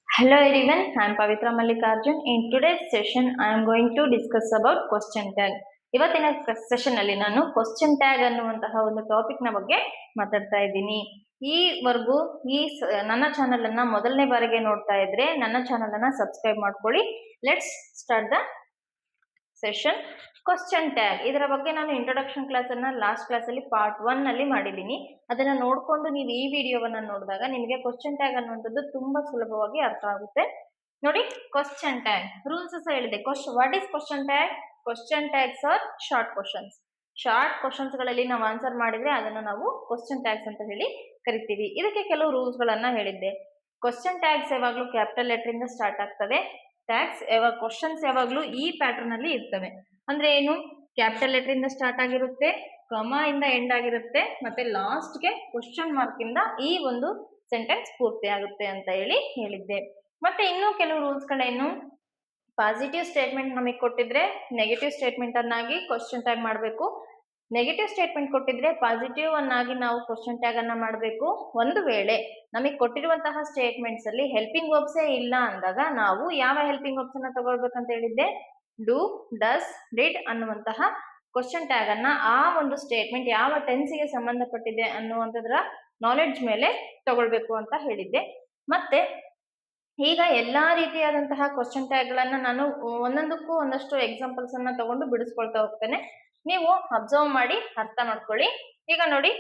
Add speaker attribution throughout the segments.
Speaker 1: Hello everyone, I am Pavitra Mallikarjun. In today's session, I am going to discuss about question tag. ಇವತ್ತಿನ session ಅಲ್ಲಿ ನಾನು question tag ಅನ್ನುವಂತಹ ಒಂದು topic ನ ಬಗ್ಗೆ ಮಾತಾಡ್ತಾ ಇದ್ದೀನಿ. ಈವರೆಗೂ ನನ್ನ ಚಾನೆಲ್ ಅನ್ನ ಮೊದಲನೇ ಬಾರಿಗೆ ನೋಡ್ತಾ ಇದ್ರೆ ನನ್ನ ಚಾನೆಲ್ ಅನ್ನ ಸಬ್ಸ್ಕ್ರೈಬ್ ಮಾಡ್ಕೊಳ್ಳಿ. Let's start the session. Question tag ಇದರ ಬಗ್ಗೆ ನಾನು ಇಂಟ್ರೊಡಕ್ಷನ್ ಕ್ಲಾಸ್ ಅನ್ನ ಲಾಸ್ಟ್ ಕ್ಲಾಸ್ ಅಲ್ಲಿ ಪಾರ್ಟ್ 1 ನಲ್ಲಿ ಮಾಡಿದ್ದೀನಿ. ಅದನ್ನ ನೋಡ್ಕೊಂಡು ನೀವು ಈ ವಿಡಿಯೋವನ್ನ ನೋಡಿದಾಗ ನಿಮಗೆ ಕ್ವಶನ್ ಟ್ಯಾಗ್ ಅನ್ನುವಂಥದ್ದು ತುಂಬಾ ಸುಲಭವಾಗಿ ಅರ್ಥ ಆಗುತ್ತೆ. ನೋಡಿ, ಕ್ವಶನ್ ಟ್ಯಾಗ್ ರೂಲ್ಸ್ ಸಹ ಹೇಳಿದೆ. What is question tag? Question tags are short questions. Short questions ಗಳಲ್ಲಿ ನಾವು ಆನ್ಸರ್ ಮಾಡಿದ್ರೆ ಅದನ್ನು ನಾವು ಕ್ವಶನ್ ಟ್ಯಾಗ್ಸ್ ಅಂತ ಹೇಳಿ ಕರಿತೀವಿ. ಇದಕ್ಕೆ ಕೆಲವು ರೂಲ್ಸ್ ಗಳನ್ನ ಹೇಳಿದ್ದೆ. ಕ್ವಶನ್ ಟ್ಯಾಗ್ಸ್ ಯಾವಾಗ್ಲೂ ಕ್ಯಾಪಿಟಲ್ ಲೆಟರ್ ಇಂದ ಸ್ಟಾರ್ಟ್ ಆಗ್ತದೆ. ಟ್ಯಾಗ್ಸ್ ಕ್ವಶನ್ಸ್ ಯಾವಾಗ್ಲೂ ಈ ಪ್ಯಾಟರ್ನ್ ಅಲ್ಲಿ ಇರ್ತವೆ. ಅಂದ್ರೆ ಏನು? ಕ್ಯಾಪಿಟಲ್ ಲೆಟರ್ ಇಂದ ಸ್ಟಾರ್ಟ್ ಆಗಿರುತ್ತೆ, ಕಮ ಇಂದ ಎಂಡ್ ಆಗಿರುತ್ತೆ, ಮತ್ತೆ ಲಾಸ್ಟ್ ಗೆ ಕ್ವಶನ್ ಮಾರ್ಕ್ ಇಂದ ಈ ಒಂದು ಸೆಂಟೆನ್ಸ್ ಪೂರ್ತಿ ಆಗುತ್ತೆ ಅಂತ ಹೇಳಿದ್ದೆ. ಮತ್ತೆ ಇನ್ನೂ ಕೆಲವು ರೂಲ್ಸ್ ಗಳೇನು? ಪಾಸಿಟಿವ್ ಸ್ಟೇಟ್ಮೆಂಟ್ ನಮಗೆ ಕೊಟ್ಟಿದ್ರೆ ನೆಗೆಟಿವ್ ಸ್ಟೇಟ್ಮೆಂಟ್ ಅನ್ನಾಗಿ ಕ್ವಶನ್ ಟ್ಯಾಗ್ ಮಾಡಬೇಕು. ನೆಗೆಟಿವ್ ಸ್ಟೇಟ್ಮೆಂಟ್ ಕೊಟ್ಟಿದ್ರೆ ಪಾಸಿಟಿವ್ ಅನ್ನಾಗಿ ನಾವು ಕ್ವಶನ್ ಟ್ಯಾಗ್ ಅನ್ನ ಮಾಡಬೇಕು. ಒಂದು ವೇಳೆ ನಮಗೆ ಕೊಟ್ಟಿರುವಂತಹ ಸ್ಟೇಟ್ಮೆಂಟ್ಸ್ ಅಲ್ಲಿ ಹೆಲ್ಪಿಂಗ್ ವರ್ಬ್ಸೇ ಇಲ್ಲ ಅಂದಾಗ ನಾವು ಯಾವ ಹೆಲ್ಪಿಂಗ್ ವರ್ಬ್ಸ್ ಅನ್ನ ತಗೊಳ್ಬೇಕಂತ ಹೇಳಿದ್ದೆ? ಡೂ, ಡಸ್, ಡಿಡ್ ಅನ್ನುವಂತಹ ಕ್ವಶನ್ ಟ್ಯಾಗ್ ಅನ್ನ ಆ ಒಂದು ಸ್ಟೇಟ್ಮೆಂಟ್ ಯಾವ ಟೆನ್ಸ್ಗೆ ಸಂಬಂಧಪಟ್ಟಿದೆ ಅನ್ನುವಂಥದ್ರ ನಾಲೆಡ್ಜ್ ಮೇಲೆ ತಗೊಳ್ಬೇಕು ಅಂತ ಹೇಳಿದ್ದೆ. ಮತ್ತೆ ಈಗ ಎಲ್ಲಾ ರೀತಿಯಾದಂತಹ ಕ್ವಶನ್ ಟ್ಯಾಗ್ ಗಳನ್ನ ನಾನು ಒಂದೊಂದಕ್ಕೂ ಒಂದಷ್ಟು ಎಕ್ಸಾಂಪಲ್ಸ್ ಅನ್ನ ತಗೊಂಡು ಬಿಡಿಸ್ಕೊಳ್ತಾ ಹೋಗ್ತೇನೆ. ನೀವು ಅಬ್ಸರ್ವ್ ಮಾಡಿ ಅರ್ಥ ಮಾಡ್ಕೊಳ್ಳಿ. ಈಗ ನೋಡಿ,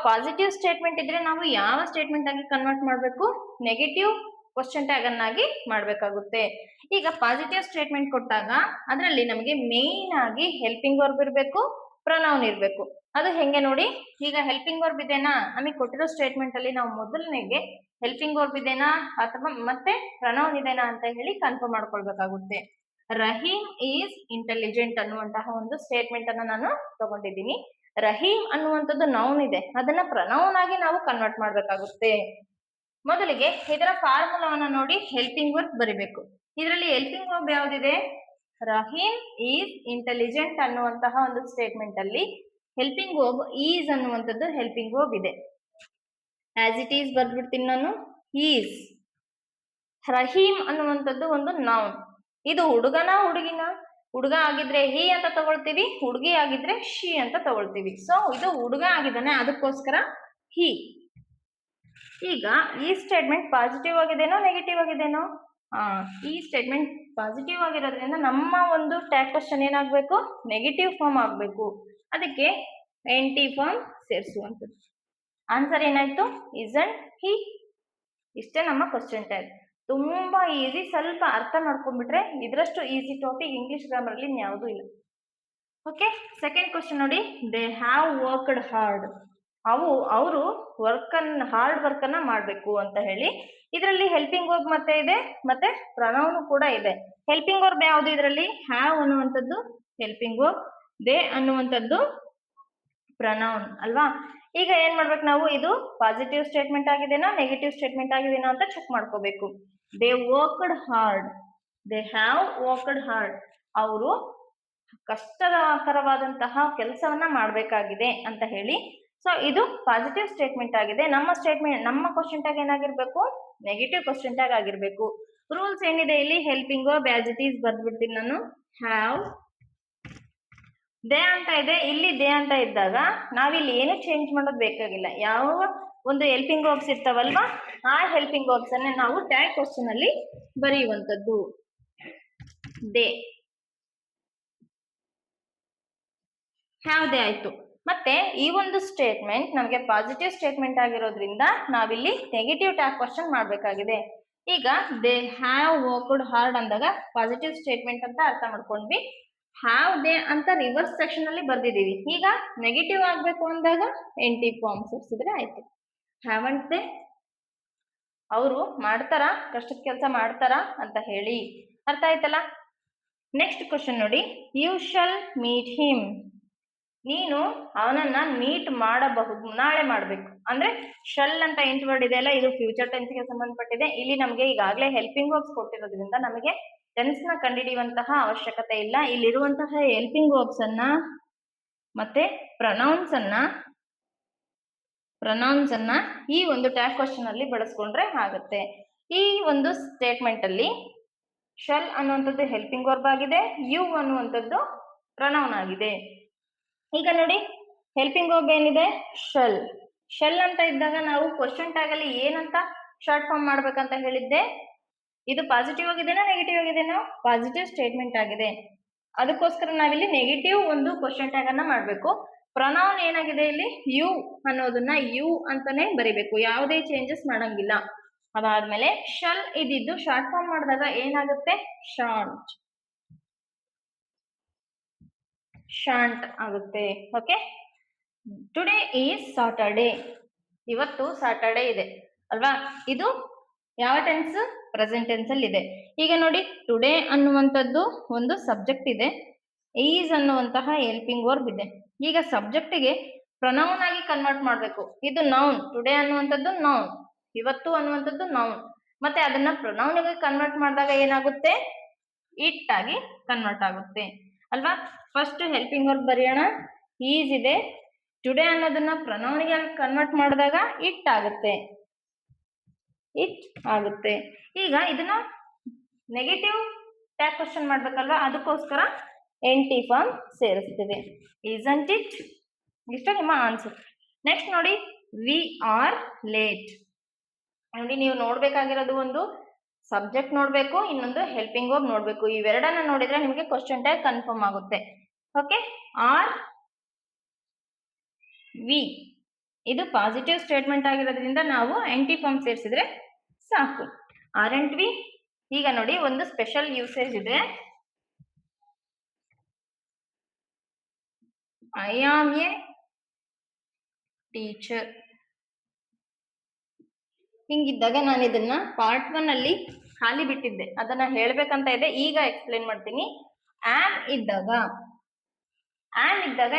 Speaker 1: ಪಾಸಿಟಿವ್ ಸ್ಟೇಟ್ಮೆಂಟ್ ಇದ್ರೆ ನಾವು ಯಾವ ಸ್ಟೇಟ್ಮೆಂಟ್ ಆಗಿ ಕನ್ವರ್ಟ್ ಮಾಡಬೇಕು? ನೆಗೆಟಿವ್ ಕ್ವಶನ್ ಟ್ಯಾಗ್ ಅನ್ನಾಗಿ ಮಾಡಬೇಕಾಗುತ್ತೆ. ಈಗ ಪಾಸಿಟಿವ್ ಸ್ಟೇಟ್ಮೆಂಟ್ ಕೊಟ್ಟಾಗ ಅದರಲ್ಲಿ ನಮಗೆ ಮೇನ್ ಆಗಿ ಹೆಲ್ಪಿಂಗ್ ವರ್ಬ್ ಇರಬೇಕು, ಪ್ರನೌನ್ ಇರಬೇಕು. ಅದು ಹೆಂಗೆ ನೋಡಿ, ಈಗ ಹೆಲ್ಪಿಂಗ್ ವರ್ಬ್ ಇದೆನಾ? ನಮಗೆ ಕೊಟ್ಟಿರೋ ಸ್ಟೇಟ್ಮೆಂಟ್ ಅಲ್ಲಿ ನಾವು ಮೊದಲನೇಗೆ ಹೆಲ್ಪಿಂಗ್ ವರ್ಬ್ ಇದೆನಾ ಅಥವಾ ಮತ್ತೆ ಪ್ರನೌನ್ ಇದೆನಾ ಅಂತ ಹೇಳಿ ಕನ್ಫರ್ಮ್ ಮಾಡ್ಕೊಳ್ಬೇಕಾಗುತ್ತೆ. ರಹೀಮ್ ಈಸ್ ಇಂಟೆಲಿಜೆಂಟ್ ಅನ್ನುವಂತಹ ಒಂದು ಸ್ಟೇಟ್ಮೆಂಟ್ ಅನ್ನ ನಾನು ತಗೊಂಡಿದ್ದೀನಿ. ರಹೀಮ್ ಅನ್ನುವಂಥದ್ದು ನೌನ್ ಇದೆ, ಅದನ್ನ ಪ್ರನೌನ್ ಆಗಿ ನಾವು ಕನ್ವರ್ಟ್ ಮಾಡ್ಬೇಕಾಗುತ್ತೆ. ಮೊದಲಿಗೆ ಇದರ ಫಾರ್ಮುಲಾವನ್ನ ನೋಡಿ ಹೆಲ್ಪಿಂಗ್ ವರ್ಬ್ ಬರಿಬೇಕು. ಇದರಲ್ಲಿ ಹೆಲ್ಪಿಂಗ್ ವರ್ಬ್ ಯಾವ್ದಿದೆ? ರಹೀಮ್ ಈಸ್ ಇಂಟೆಲಿಜೆಂಟ್ ಅನ್ನುವಂತಹ ಒಂದು ಸ್ಟೇಟ್ಮೆಂಟ್ ಅಲ್ಲಿ ಹೆಲ್ಪಿಂಗ್ ವರ್ಬ್ ಈಸ್ ಅನ್ನುವಂಥದ್ದು ಹೆಲ್ಪಿಂಗ್ ವರ್ಬ್ ಇದೆ. ಆಸ್ ಇಟ್ ಈಸ್ ಬರ್ದ್ಬಿಡ್ತೀನಿ ನಾನು. ಈಸ್. ರಹೀಮ್ ಅನ್ನುವಂಥದ್ದು ಒಂದು ನೌನ್. ಇದು ಹುಡುಗನ ಹುಡುಗಿನ? ಹುಡುಗ ಆಗಿದ್ರೆ ಹಿ ಅಂತ ತಗೊಳ್ತೀವಿ, ಹುಡುಗಿ ಆಗಿದ್ರೆ ಶಿ ಅಂತ ತಗೊಳ್ತೀವಿ. ಸೊ ಇದು ಹುಡುಗ ಆಗಿದ್ದಾನೆ, ಅದಕ್ಕೋಸ್ಕರ ಹಿ. ಈಗ ಈ ಸ್ಟೇಟ್ಮೆಂಟ್ ಪಾಸಿಟಿವ್ ಆಗಿದೆನೋ ನೆಗೆಟಿವ್ ಆಗಿದೆನೋ? ಈ ಸ್ಟೇಟ್ಮೆಂಟ್ ಪಾಸಿಟಿವ್ ಆಗಿರೋದ್ರಿಂದ ನಮ್ಮ ಒಂದು ಟ್ಯಾಗ್ ಕ್ವಶನ್ ಏನಾಗಬೇಕು? ನೆಗೆಟಿವ್ ಫಾರ್ಮ್ ಆಗಬೇಕು. ಅದಕ್ಕೆ NT ಫಾರ್ಮ್ ಸೇರಿಸುವಂಥದ್ದು. ಆನ್ಸರ್ ಏನಾಯ್ತು? ಇಸಂಟ್ ಹಿ. ಇಷ್ಟೇ ನಮ್ಮ ಕ್ವಶನ್ ಟ್ಯಾಗ್. ತುಂಬಾ ಈಸಿ. ಸ್ವಲ್ಪ ಅರ್ಥ ಮಾಡ್ಕೊಂಡ್ಬಿಟ್ರೆ ಇದರಷ್ಟು ಈಸಿ ಟಾಪಿಕ್ ಇಂಗ್ಲಿಷ್ ಗ್ರಾಮರ್ ಅಲ್ಲಿ ಯಾವುದೂ ಇಲ್ಲ. ಓಕೆ, ಸೆಕೆಂಡ್ ಕ್ವಶನ್ ನೋಡಿ. They have worked hard. ಅವರು ಹಾರ್ಡ್ ವರ್ಕ್ ಅನ್ನ ಮಾಡ್ಬೇಕು ಅಂತ ಹೇಳಿ ಇದರಲ್ಲಿ ಹೆಲ್ಪಿಂಗ್ ವರ್ಬ್ ಮತ್ತೆ ಇದೆ, ಮತ್ತೆ ಪ್ರನೌನ್ ಕೂಡ ಇದೆ. ಹೆಲ್ಪಿಂಗ್ ವರ್ಬ್ ಯಾವುದು ಇದರಲ್ಲಿ? ಹ್ಯಾವ್ ಅನ್ನುವಂಥದ್ದು ಹೆಲ್ಪಿಂಗ್ ವರ್ಬ್, ದೇ ಅನ್ನುವಂಥದ್ದು ಪ್ರನೌನ್ ಅಲ್ವಾ? ಈಗ ಏನ್ ಮಾಡ್ಬೇಕು ನಾವು? ಇದು ಪಾಸಿಟಿವ್ ಸ್ಟೇಟ್ಮೆಂಟ್ ಆಗಿದೆನಾ ನೆಗೆಟಿವ್ ಸ್ಟೇಟ್ಮೆಂಟ್ ಆಗಿದೆನಾ ಅಂತ ಚೆಕ್ ಮಾಡ್ಕೋಬೇಕು. They worked hard, they have worked hard. ಅವರು ಕಷ್ಟಕರವಾದಂತಹ ಕೆಲಸವನ್ನ ಮಾಡಬೇಕಾಗಿದೆ ಅಂತ ಹೇಳಿ. ಸೊ ಇದು ಪಾಸಿಟಿವ್ ಸ್ಟೇಟ್ಮೆಂಟ್ ಆಗಿದೆ. ನಮ್ಮ ಕ್ವಶನ್ ಟ್ಯಾಗ್ ಏನಾಗಿರ್ಬೇಕು? ನೆಗೆಟಿವ್ ಕ್ವಶನ್ ಟ್ಯಾಗ್ ಆಗಿರ್ಬೇಕು. ರೂಲ್ಸ್ ಏನಿದೆ ಇಲ್ಲಿ? Helping verb as it is ಬರ್ದ್ಬಿಡ್ತೀನಿ ನಾನು. ಹ್ಯಾವ್, ದೇ ಅಂತ ಇದೆ, ಇಲ್ಲಿ ದೇ ಅಂತ ಇದ್ದಾಗ ನಾವಿಲ್ಲಿ ಏನು ಚೇಂಜ್ ಮಾಡೋದು ಬೇಕಾಗಿಲ್ಲ. ಯಾವ ಒಂದು ಹೆಲ್ಪಿಂಗ್ ವರ್ಬ್ಸ್ ಇರ್ತಾವಲ್ವಾ, ಆ ಹೆಲ್ಪಿಂಗ್ ವರ್ಬ್ಸ್ ಅನ್ನ ನಾವು ಟ್ಯಾಗ್ ಕ್ವಶನ್ ಅಲ್ಲಿ ಬರೆಯುವಂಥದ್ದು. ದೇ, ಹ್ಯಾವ್ ದೇ ಆಯ್ತು. ಮತ್ತೆ ಈ ಒಂದು ಸ್ಟೇಟ್ಮೆಂಟ್ ನಮಗೆ ಪಾಸಿಟಿವ್ ಸ್ಟೇಟ್ಮೆಂಟ್ ಆಗಿರೋದ್ರಿಂದ ನಾವಿಲ್ಲಿ ನೆಗೆಟಿವ್ ಟ್ಯಾಗ್ ಕ್ವಶನ್ ಮಾಡಬೇಕಾಗಿದೆ. ಈಗ ದೇ ಹ್ಯಾವ್ ವರ್ಕ್ಡ್ ಹಾರ್ಡ್ ಅಂದಾಗ ಪಾಸಿಟಿವ್ ಸ್ಟೇಟ್ಮೆಂಟ್ ಅಂತ ಅರ್ಥ ಮಾಡ್ಕೊಂಡ್ವಿ. ಹ್ಯಾವ್ ದೇ ಅಂತ ರಿವರ್ಸ್ ಸೆಕ್ಷನ್ ಅಲ್ಲಿ ಬರ್ದಿದೀವಿ. ಈಗ ನೆಗೆಟಿವ್ ಆಗ್ಬೇಕು ಅಂದಾಗ NT ಫಾರ್ಮ್ ಸೇರಿಸಿದ್ರೆ ಆಯ್ತು. ಹ್ಯಾವಂಟ್ ದೇ, ಅವರು ಮಾಡ್ತಾರಾ, ಕಷ್ಟದ ಕೆಲಸ ಮಾಡ್ತಾರಾ ಅಂತ ಹೇಳಿ. ಅರ್ಥ ಆಯ್ತಲ್ಲ? ನೆಕ್ಸ್ಟ್ ಕ್ವಶನ್ ನೋಡಿ. You shall meet him. ನೀನು ಅವನನ್ನ ಮೀಟ್ ಮಾಡಬಹುದು, ನಾಳೆ ಮಾಡ್ಬೇಕು. ಅಂದ್ರೆ ಶಲ್ ಅಂತ ಎಂಟ್ ವರ್ಡ್ ಇದೆ ಅಲ್ಲ, ಇದು ಫ್ಯೂಚರ್ ಟೆನ್ಸ್ ಗೆ ಸಂಬಂಧಪಟ್ಟಿದೆ. ಇಲ್ಲಿ ನಮಗೆ ಈಗಾಗಲೇ ಹೆಲ್ಪಿಂಗ್ ವರ್ಬ್ಸ್ ಕೊಟ್ಟಿರೋದ್ರಿಂದ ನಮಗೆ ಟೆನ್ಸ್ ನ ಕಂಡುಹಿಡಿಯುವಂತಹ ಅವಶ್ಯಕತೆ ಇಲ್ಲ. ಇಲ್ಲಿರುವಂತಹ ಹೆಲ್ಪಿಂಗ್ ವರ್ಬ್ಸ್ ಅನ್ನ ಮತ್ತೆ ಪ್ರನೌನ್ಸ್ ಅನ್ನ ಪ್ರೊನೌನ್ಸ್ ಅನ್ನ ಈ ಒಂದು ಟ್ಯಾಗ್ ಕ್ವಶನ್ ಅಲ್ಲಿ ಬಳಸ್ಕೊಂಡ್ರೆ ಆಗುತ್ತೆ. ಈ ಒಂದು ಸ್ಟೇಟ್ಮೆಂಟ್ ಅಲ್ಲಿ ಶಲ್ ಅನ್ನುವಂಥದ್ದು ಹೆಲ್ಪಿಂಗ್ ವರ್ಬ್ ಆಗಿದೆ, ಯು ಅನ್ನುವಂಥದ್ದು ಪ್ರೊನೌನ್ ಆಗಿದೆ. ಈಗ ನೋಡಿ ಹೆಲ್ಪಿಂಗ್ ವರ್ಬ್ ಏನಿದೆ ಶಲ್. ಶಲ್ ಅಂತ ಇದ್ದಾಗ ನಾವು ಕ್ವಶನ್ ಟ್ಯಾಗ್ ಅಲ್ಲಿ ಏನಂತ ಶಾರ್ಟ್ ಫಾರ್ಮ್ ಮಾಡ್ಬೇಕಂತ ಹೇಳಿದ್ದೆ. ಇದು ಪಾಸಿಟಿವ್ ಆಗಿದೆನಾ ನೆಗೆಟಿವ್ ಆಗಿದೆನಾ? ಪಾಸಿಟಿವ್ ಸ್ಟೇಟ್ಮೆಂಟ್ ಆಗಿದೆ. ಅದಕ್ಕೋಸ್ಕರ ನಾವಿಲ್ಲಿ ನೆಗೆಟಿವ್ ಒಂದು ಕ್ವಶನ್ ಟ್ಯಾಗ್ ಅನ್ನ ಮಾಡಬೇಕು. ಪ್ರೊನೌನ್ ಏನಾಗಿದೆ ಇಲ್ಲಿ ಯು ಅನ್ನೋದನ್ನ ಯು ಅಂತಾನೆ ಬರಿಬೇಕು, ಯಾವುದೇ ಚೇಂಜಸ್ ಮಾಡಂಗಿಲ್ಲ. ಅದಾದ್ಮೇಲೆ ಶಲ್ ಇದಿದ್ದು ಶಾರ್ಟ್ ಫಾರ್ಮ್ ಮಾಡಿದಾಗ ಏನಾಗುತ್ತೆ ಶಾಂಟ್, ಶಾಂಟ್ ಆಗುತ್ತೆ. Okay, today is Saturday. ಇವತ್ತು ಸಾಟರ್ಡೇ ಇದೆ ಅಲ್ವಾ? ಇದು ಯಾವ ಟೆನ್ಸ್? ಪ್ರೆಸೆಂಟ್ ಟೆನ್ಸ್ ಅಲ್ಲಿ ಇದೆ. ಈಗ ನೋಡಿ ಟುಡೇ ಅನ್ನುವಂಥದ್ದು ಒಂದು ಸಬ್ಜೆಕ್ಟ್ ಇದೆ, ಈಸ್ ಅನ್ನುವಂತಹ ಹೆಲ್ಪಿಂಗ್ ವರ್ಬ್ ಇದೆ. ಈಗ ಸಬ್ಜೆಕ್ಟಿಗೆ ಪ್ರೊನೌನ್ ಆಗಿ ಕನ್ವರ್ಟ್ ಮಾಡಬೇಕು. ಇದು ನೌನ್, ಟುಡೇ ಅನ್ನುವಂಥದ್ದು ನೌನ್, ಇವತ್ತು ಅನ್ನುವಂಥದ್ದು ನೌನ್. ಮತ್ತೆ ಅದನ್ನ ಪ್ರೊನೌನ್ ಆಗಿ ಕನ್ವರ್ಟ್ ಮಾಡಿದಾಗ ಏನಾಗುತ್ತೆ? ಇಟ್ ಆಗಿ ಕನ್ವರ್ಟ್ ಆಗುತ್ತೆ ಅಲ್ವಾ? ಫಸ್ಟ್ ಹೆಲ್ಪಿಂಗ್ ವರ್ಬ್ ಬರೆಯೋಣ. ಈಸ್ ಇದೆ, ಟುಡೇ ಅನ್ನೋದನ್ನ ಪ್ರೊನೌನ್ ಗೆ ಕನ್ವರ್ಟ್ ಮಾಡಿದಾಗ ಇಟ್ ಆಗುತ್ತೆ, ಇಟ್ ಆಗುತ್ತೆ. ಈಗ ಇದನ್ನ ನೆಗೆಟಿವ್ ಟ್ಯಾಗ್ ಕ್ವಶನ್ ಮಾಡ್ಬೇಕಲ್ವಾ? ಅದಕ್ಕೋಸ್ಕರ ಎನ್-ಟಿ ಫಾರ್ಮ್ ಸೇರಿಸ್ತೀವಿ. isn't it? ಇಷ್ಟು ನಿಮ್ಮ ಆನ್ಸರ್. ನೆಕ್ಸ್ಟ್ ನೋಡಿ ವಿ ಆರ್ ಲೇಟ್. ನೋಡಿ ನೀವು ನೋಡ್ಬೇಕಾಗಿರೋದು ಒಂದು ಸಬ್ಜೆಕ್ಟ್ ನೋಡ್ಬೇಕು, ಇನ್ನೊಂದು ಹೆಲ್ಪಿಂಗ್ ವರ್ಬ್ ನೋಡ್ಬೇಕು. ಇವೆರಡನ್ನ ನೋಡಿದ್ರೆ ನಿಮಗೆ ಕ್ವಶನ್ ಟ್ಯಾಗ್ ಕನ್ಫರ್ಮ್ ಆಗುತ್ತೆ. ಓಕೆ, ಆರ್ ವಿ ಇದು ಪಾಸಿಟಿವ್ ಸ್ಟೇಟ್ಮೆಂಟ್ ಆಗಿರೋದ್ರಿಂದ ನಾವು ಎನ್-ಟಿ ಫಾರ್ಮ್ ಸೇರಿಸಿದ್ರೆ ಸಾಕು. Aren't we? ಈಗ ನೋಡಿ ಒಂದು ಸ್ಪೆಷಲ್ ಯೂಸೇಜ್ ಇದೆ. I am a teacher. ಹಿಂಗಿದ್ದಾಗ ನಾನು ಇದನ್ನ ಪಾರ್ಟ್ 1 ಅಲ್ಲಿ ಖಾಲಿ ಬಿಟ್ಟಿದ್ದೆ, ಅದನ್ನ ಹೇಳ್ಬೇಕಂತ ಇದೆ, ಈಗ ಎಕ್ಸ್ಪ್ಲೇನ್ ಮಾಡ್ತೀನಿ. ಆಮ್ ಇದ್ದಾಗ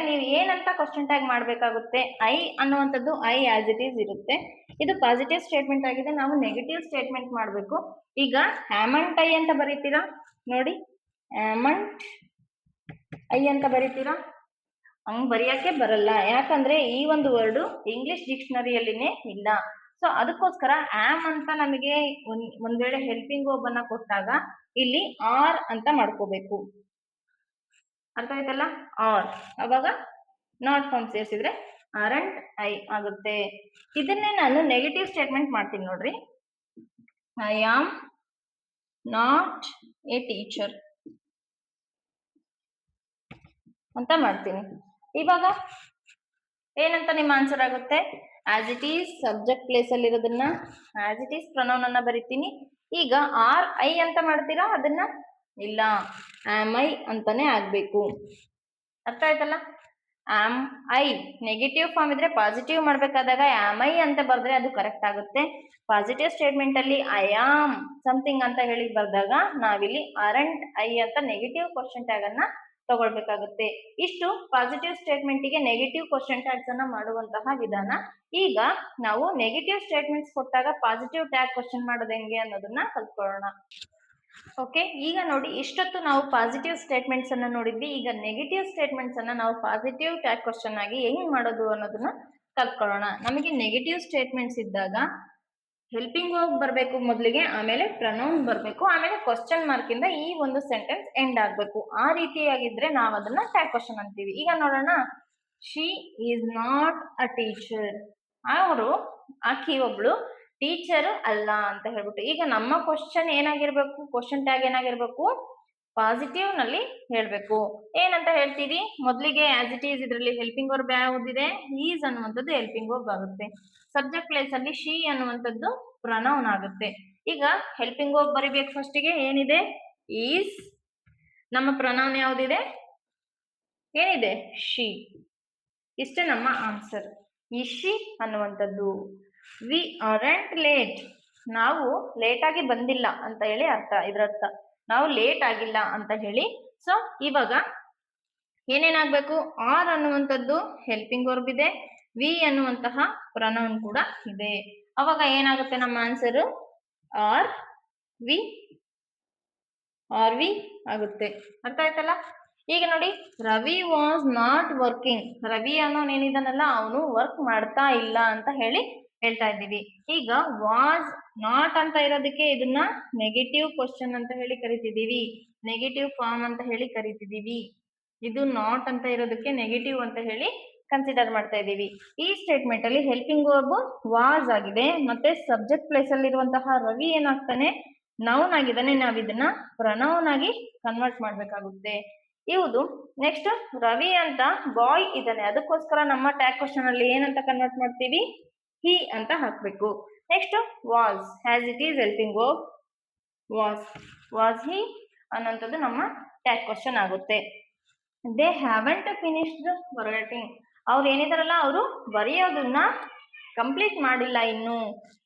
Speaker 1: ನೀವು ಏನಂತ ಕ್ವಶನ್ ಟ್ಯಾಗ್ ಮಾಡ್ಬೇಕಾಗುತ್ತೆ? ಐ ಅನ್ನುವಂಥದ್ದು ಐ ಆಸ್ ಇಟ್ ಈಸ್ ಇರುತ್ತೆ. ಇದು ಪಾಸಿಟಿವ್ ಸ್ಟೇಟ್ಮೆಂಟ್ ಆಗಿದೆ, ನಾವು ನೆಗೆಟಿವ್ ಸ್ಟೇಟ್ಮೆಂಟ್ ಮಾಡಬೇಕು. ಈಗ ಆಮಂಟ್ ಐ ಅಂತ ಬರೀತೀರಾ ನೋಡಿ, ಆಮಂಟ್ ಐ ಅಂತ ಬರೀತೀರಾ? ಹಂಗ್ ಬರೆಯಕ್ಕೆ ಬರಲ್ಲ, ಯಾಕಂದ್ರೆ ಈ ಒಂದು ವರ್ಡ್ ಇಂಗ್ಲಿಷ್ ಡಿಕ್ಷನರಿಯಲ್ಲಿನೇ ಇಲ್ಲ. ಸೊ ಅದಕ್ಕೋಸ್ಕರ ಆಮ್ ಅಂತ ನಮಗೆ ಒಂದ್ ವೇಳೆ ಹೆಲ್ಪಿಂಗ್ ವರ್ಬ್ ಅನ್ನ ಕೊಟ್ಟಾಗ ಇಲ್ಲಿ ಆರ್ ಅಂತ ಮಾಡ್ಕೋಬೇಕು. ಅರ್ಥ ಆಯ್ತಲ್ಲ? ಆರ್, ಅವಾಗ ನಾಟ್ ಫಾರ್ಮ್ ಸೇರಿಸಿದ್ರೆ ಆರಂಟ್ ಐ ಆಗುತ್ತೆ. ಇದನ್ನೇ ನಾನು ನೆಗೆಟಿವ್ ಸ್ಟೇಟ್ಮೆಂಟ್ ಮಾಡ್ತೀನಿ ನೋಡ್ರಿ. I am not A teacher ಅಂತ ಮಾಡ್ತೀನಿ. ಇವಾಗ ಏನಂತ ನಿಮ್ಮ ಆನ್ಸರ್ ಆಗುತ್ತೆ? As it is subject place ಅಲ್ಲಿ ಇರೋದನ್ನ ಆಸ್ ಇಟ್ ಈಸ್ ಪ್ರೊನೌನ್ ಅನ್ನ ಬರಿತೀನಿ. ಈಗ ಆರ್ ಐ ಅಂತ ಮಾಡ್ತೀರಾ? ಅದನ್ನ ಇಲ್ಲ, ಆಮ್ ಐ ಅಂತಾನೆ ಆಗ್ಬೇಕು. ಅರ್ಥ ಆಯ್ತಲ್ಲ? ಆಮ್ ಐ ನೆಗೆಟಿವ್ ಫಾರ್ಮ್ ಇದ್ರೆ ಪಾಸಿಟಿವ್ ಮಾಡ್ಬೇಕಾದಾಗ ಆಮ್ ಐ ಅಂತ ಬರ್ದ್ರೆ ಅದು ಕರೆಕ್ಟ್ ಆಗುತ್ತೆ. ಪಾಸಿಟಿವ್ ಸ್ಟೇಟ್ಮೆಂಟ್ ಅಲ್ಲಿ ಐ ಆಮ್ ಸಮಥಿಂಗ್ ಅಂತ ಹೇಳಿ ಬರ್ದಾಗ ನಾವಿಲ್ಲಿ ಆರಂಟ್ ಐ ಅಂತ ನೆಗೆಟಿವ್ ಕ್ವಶನ್ ಟ್ಯಾಗ್ ಅನ್ನ ತಗೊಳ್ಬೇಕಾಗುತ್ತೆ. ಇಷ್ಟು ಪಾಸಿಟಿವ್ ಸ್ಟೇಟ್ಮೆಂಟ್ ಗೆ ನೆಗೆಟಿವ್ ಕ್ವಶನ್ ಟ್ಯಾಗ್ಸ್ ಅನ್ನ ಮಾಡುವಂತಹ ವಿಧಾನ. ಈಗ ನಾವು ನೆಗೆಟಿವ್ ಸ್ಟೇಟ್ಮೆಂಟ್ಸ್ ಕೊಟ್ಟಾಗ ಪಾಸಿಟಿವ್ ಟ್ಯಾಗ್ ಕ್ವಶನ್ ಮಾಡೋದು ಹೆಂಗೆ ಅನ್ನೋದನ್ನ ಕಲ್ತ್ಕೊಳ್ಳೋಣ. ಓಕೆ, ಈಗ ನೋಡಿ ಇಷ್ಟೊತ್ತು ನಾವು ಪಾಸಿಟಿವ್ ಸ್ಟೇಟ್ಮೆಂಟ್ಸ್ ಅನ್ನ ನೋಡಿದ್ವಿ. ಈಗ ನೆಗೆಟಿವ್ ಸ್ಟೇಟ್ಮೆಂಟ್ಸ್ ಅನ್ನ ನಾವು ಪಾಸಿಟಿವ್ ಟ್ಯಾಗ್ ಕ್ವಶನ್ ಆಗಿ ಹೆಂಗ್ ಮಾಡೋದು ಅನ್ನೋದನ್ನ ಕಲ್ತ್ಕೊಳ್ಳೋಣ. ನಮಗೆ ನೆಗೆಟಿವ್ ಸ್ಟೇಟ್ಮೆಂಟ್ಸ್ ಇದ್ದಾಗ ಹೆಲ್ಪಿಂಗ್ ವರ್ಬ್ ಬರಬೇಕು ಮೊದಲಿಗೆ, ಆಮೇಲೆ ಪ್ರೊನೌನ್ ಬರಬೇಕು, ಆಮೇಲೆ ಕ್ವಶನ್ ಮಾರ್ಕ್ ಇಂದ ಈ ಒಂದು ಸೆಂಟೆನ್ಸ್ ಎಂಡ್ ಆಗ್ಬೇಕು. ಆ ರೀತಿಯಾಗಿದ್ರೆ ನಾವು ಅದನ್ನ ಟ್ಯಾಗ್ ಕ್ವಶನ್ ಅಂತೀವಿ. ಈಗ ನೋಡೋಣ. She is not a teacher. ಆಕಿ ಒಬ್ಳು ಟೀಚರ್ ಅಲ್ಲ ಅಂತ ಹೇಳ್ಬಿಟ್ಟು. ಈಗ ನಮ್ಮ ಕ್ವಶನ್ ಏನಾಗಿರ್ಬೇಕು? ಕ್ವಶನ್ ಟ್ಯಾಗ್ ಏನಾಗಿರ್ಬೇಕು? ಪಾಸಿಟಿವ್ ನಲ್ಲಿ ಹೇಳ್ಬೇಕು. ಏನಂತ ಹೇಳ್ತೀವಿ? ಮೊದಲಿಗೆ ಆಸ್ ಇಟ್ ಈಸ್ ಇದರಲ್ಲಿ ಹೆಲ್ಪಿಂಗ್ ವರ್ಬ್ ಯಾವುದಿದೆ? ಈಸ್ ಅನ್ನುವಂಥದ್ದು ಹೆಲ್ಪಿಂಗ್ ವರ್ಬ್ ಆಗುತ್ತೆ. ಸಬ್ಜೆಕ್ಟ್ ಪ್ಲೇಸ್ ಅಲ್ಲಿ ಶಿ ಅನ್ನುವಂಥದ್ದು ಪ್ರೊನೌನ್ ಆಗುತ್ತೆ. ಈಗ ಹೆಲ್ಪಿಂಗ್ ವರ್ಬ್ ಬರಿಬೇಕು. ಫಸ್ಟಿಗೆ ಏನಿದೆ? ಈಸ್. ನಮ್ಮ ಪ್ರೊನೌನ್ ಯಾವುದಿದೆ? ಏನಿದೆ? ಶಿ. ಇಷ್ಟೇ ನಮ್ಮ ಆನ್ಸರ್. ಈ ಶಿ ಅನ್ನುವಂಥದ್ದು. We aren't late. ನಾವು ಲೇಟ್ ಆಗಿ ಬಂದಿಲ್ಲ ಅಂತ ಹೇಳಿ ಅರ್ಥ. ಇದರರ್ಥ ನಾವು ಲೇಟ್ ಆಗಿಲ್ಲ ಅಂತ ಹೇಳಿ. ಸೊ ಇವಾಗ ಏನೇನಾಗ್ಬೇಕು? ಆರ್ ಅನ್ನುವಂಥದ್ದು ಹೆಲ್ಪಿಂಗ್ ವರ್ಬ್ ಇದೆ, ವಿ ಅನ್ನುವಂತಹ ಪ್ರೊನೌನ್ ಕೂಡ ಇದೆ. ಅವಾಗ ಏನಾಗುತ್ತೆ ನಮ್ಮ ಆನ್ಸರ್? ಆರ್ ವಿ ಆಗುತ್ತೆ. ಅರ್ಥ ಆಯ್ತಲ್ಲ? ಈಗ ನೋಡಿ, Ravi was not working. Ravi ಅನ್ನೋನ್ ಏನಿದಾನಲ್ಲ ಅವನು ವರ್ಕ್ ಮಾಡ್ತಾ ಇಲ್ಲ ಅಂತ ಹೇಳ್ತಾ ಇದ್ದೀವಿ. ಈಗ ವಾಸ್ ನಾಟ್ ಅಂತ ಇರೋದಕ್ಕೆ ಇದನ್ನ ನೆಗೆಟಿವ್ ಕ್ವಶನ್ ಅಂತ ಹೇಳಿ ಕರಿತಿದೀವಿ, ನೆಗೆಟಿವ್ ಫಾರ್ಮ್ ಅಂತ ಹೇಳಿ ಕರಿತಿದೀವಿ. ಇದು ನಾಟ್ ಅಂತ ಇರೋದಕ್ಕೆ ನೆಗೆಟಿವ್ ಅಂತ ಹೇಳಿ ಕನ್ಸಿಡರ್ ಮಾಡ್ತಾ ಇದ್ದೀವಿ. ಈ ಸ್ಟೇಟ್ಮೆಂಟ್ ಅಲ್ಲಿ ಹೆಲ್ಪಿಂಗ್ ವರ್ಬ್ ವಾಸ್ ಆಗಿದೆ, ಮತ್ತೆ ಸಬ್ಜೆಕ್ಟ್ ಪ್ಲೇಸ್ ಅಲ್ಲಿ ಇರುವಂತಹ ರವಿ ಏನಾಗ್ತಾನೆ, ನೌನ್ ಆಗಿದ್ದಾನೆ. ನಾವ್ ಇದನ್ನ ಪ್ರನೌನ್ ಆಗಿ ಕನ್ವರ್ಟ್ ಮಾಡ್ಬೇಕಾಗುತ್ತೆ. ಇವುದು ನೆಕ್ಸ್ಟ್ ರವಿ ಅಂತ ಬಾಯ್ ಇದ್ದಾನೆ, ಅದಕ್ಕೋಸ್ಕರ ನಮ್ಮ ಟ್ಯಾಗ್ ಕ್ವಶನ್ ಅಲ್ಲಿ ಏನಂತ ಕನ್ವರ್ಟ್ ಮಾಡ್ತೀವಿ, ಹಿ ಅಂತ ಹಾಕ್ಬೇಕು. Next was, as it is helping verb was he ಅನ್ನೋಂಥದ್ದು ನಮ್ಮ ಟ್ಯಾಗ್ ಕ್ವಶನ್ ಆಗುತ್ತೆ. ದೇ ಹ್ಯಾವೆಂಟ್ ಫಿನಿಶ್ಡ್ ರೈಟಿಂಗ್, ಅವ್ರು ಏನಿದಾರಲ್ಲ ಅವರು ಬರೆಯೋದನ್ನ ಕಂಪ್ಲೀಟ್ ಮಾಡಿಲ್ಲ, ಇನ್ನು